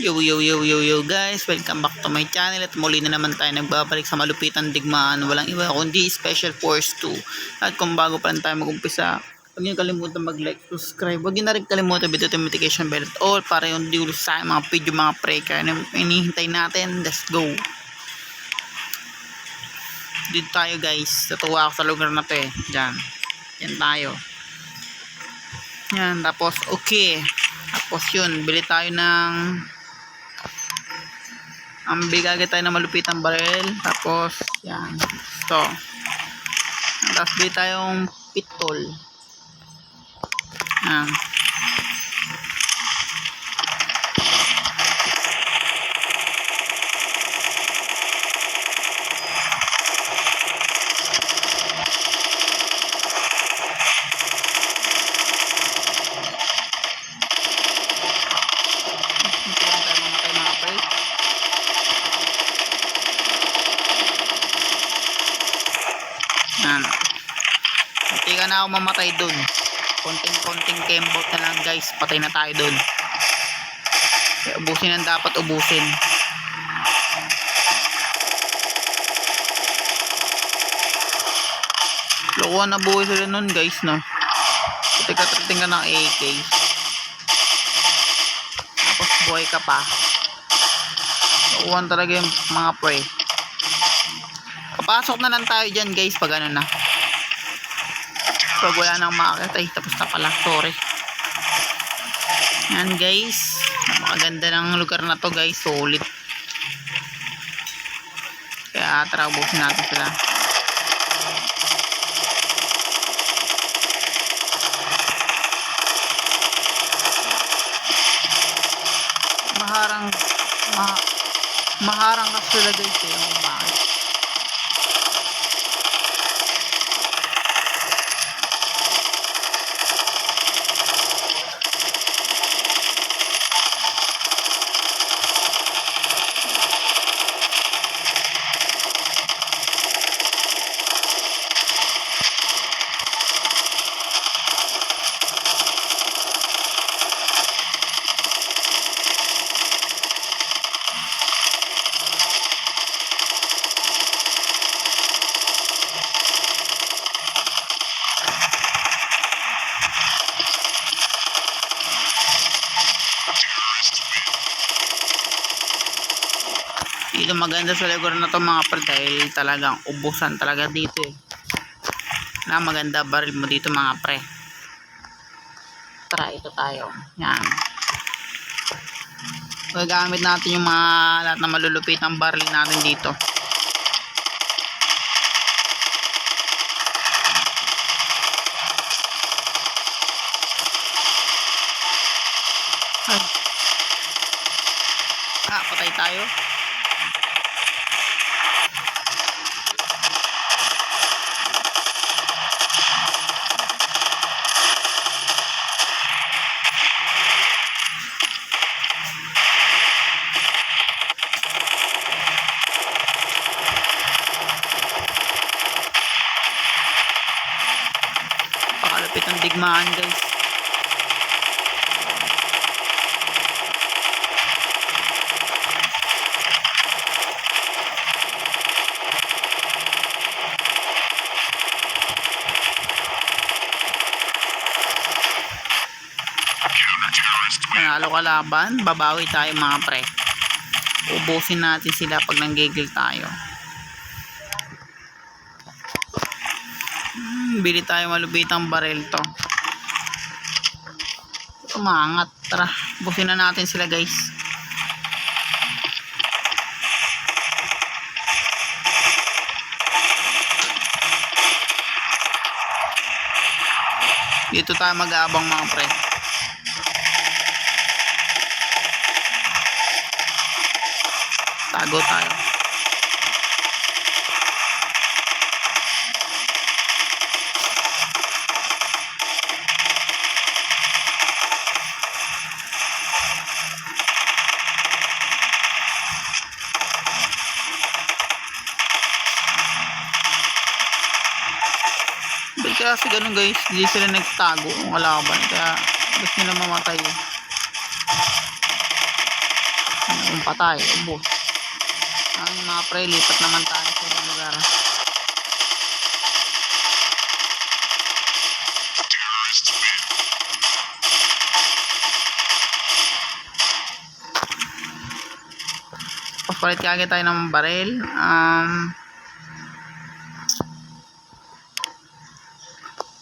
Yo guys, welcome back to my channel at muli na naman tayo nagbabalik sa malupitan digmaan, walang iba kundi Special Force 2. At kung bago pa lang tayo mag-umpisa, huwag niyo kalimutan mag-like, subscribe, huwag niyo na rin kalimutan bito notification bell at all para yung di ulo sa mga video, mga pre-car na inihintay natin. Let's go. Dito tayo guys, natuwa ako sa lugar na to dyan, yan tayo yan. Tapos tapos yun, bili tayo ng bigagay tayo ng malupitang baril. Tapos yan, ito. Tapos bili tayong pitol yan. Hindi ka na ako mamatay dun. Konting kembot na lang guys, patay na tayo dun. Kaya ubusin ang dapat ubusin. Lokohan na buhay sila nun guys, no. Trating ka ng AK, tapos buhay ka pa. Lokohan talaga yung mga pre. Papasok na lang tayo dyan guys pag ano na, pag wala nang makakita. Tapos na pala, sorry. Yan guys, napakaganda ng lugar na to guys, solid. Kaya tara, ubusin natin sila. Maharang ka sila guys kung bakit. Dito maganda sa lugar na to mga pre, dahil talagang ubusan talaga dito na maganda baril mo dito mga pre. Tara, ito tayo yan. Gagamit natin yung mga lahat na malulupit ng baril natin dito. Patay tayo. Pakalapit ang digmaan guys. Panalo kalaban, babawi tayo mga pre. Ubusin natin sila pag nanggigil tayo. Bili tayo malupitang baril to. Umangat. Tara, ubusin na natin sila guys. Dito tayo mag-aabang mga pre. Tago tayo. Kasi ganun guys, hindi sila nagtago ng kalaban, kaya gusto nila mamatay. Kung patay, ubos. Ang mga pre, lipat naman tayo sa ibang lugar. Papalit kagad tayo ng baril.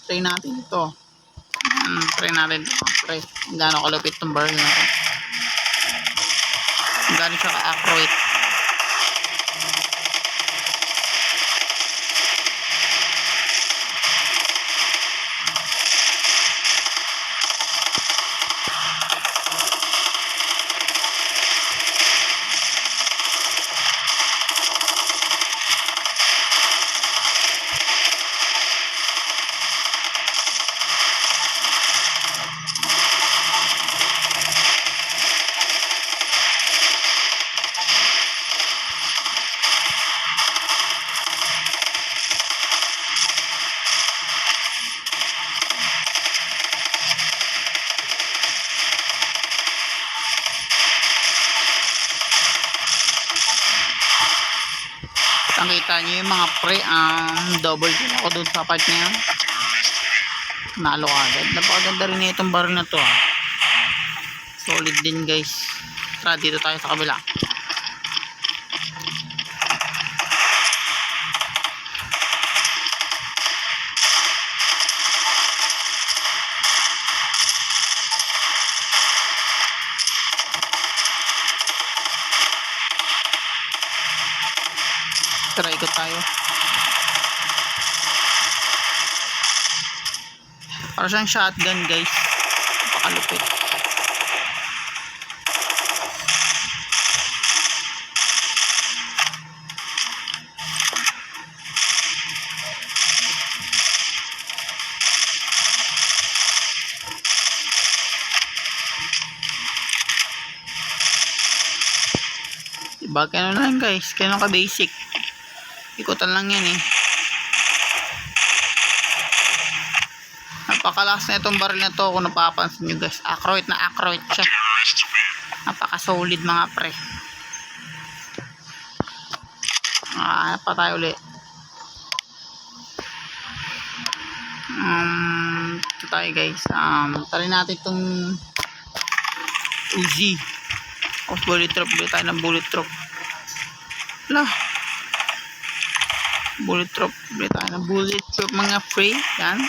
Try natin ito. Try natin ito. Try. Gano'ng kalupit itong baril na ito. Gano'n siya ka-accurate. Nakita nyo yung mga pre, double kill ako dun sa part niya. Nalo agad. Napakaganda rin itong baril na to. Solid din guys. Tara, dito tayo sa kabila. Tara, ikot tayo. Para siyang shotgun guys. Napakalupit. Diba, kaya lang guys. Kaya ka basic. Ikutan lang yan eh. Napakalakas na itong baril na to kung napapansin nyo guys. Accurate na accurate siya. Napaka-solid mga pre. Pa tayo ulit. Ito tayo guys. Try natin itong Uzi. Bullet drop. Bili tayo ng bullet drop. Wala. Bullet drop. Bili tayo ng bullet drop mga free. Yan.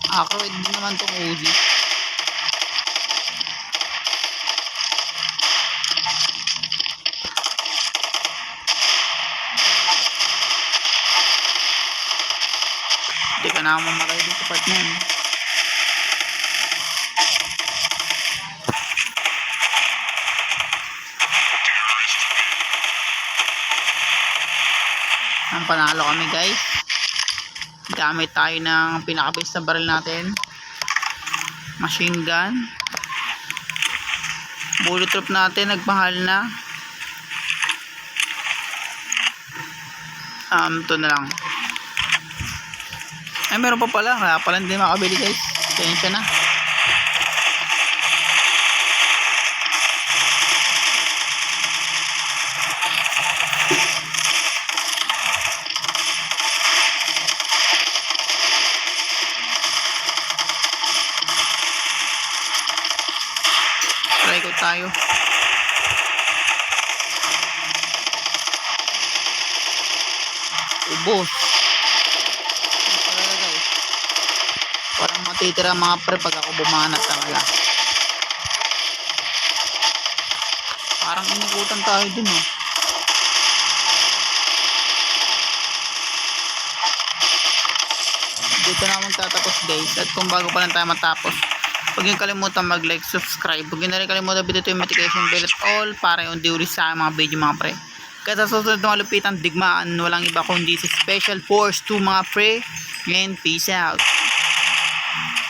Accurate din naman itong Uzi. Hindi ka na mamaray dito part na yun. Ang panalo kami guys. Gamit tayo ng pinakabase na baril natin. Machine gun. Bullet drop natin nagmahal na. Ito na lang. Ay meron pa pala. Kaya pala hindi makabili guys. Kaya na. Try ko tayo. Ubos. Talaga guys. Parang matitira mga pre pag ako bumanat talaga. Parang inukutan tayo dun oh. Dito na magtatapos guys. At kung bago pa lang tayo matapos, Huwag niyo kalimutan mag-like, subscribe. Huwag niyo na rin kalimutan pindutin yung notification bell at all para yung di uli sa aking mga video mga pre. Kaya sa susunod ng malupitan digmaan, walang iba kundi si Special Force 2 mga pre. And peace out.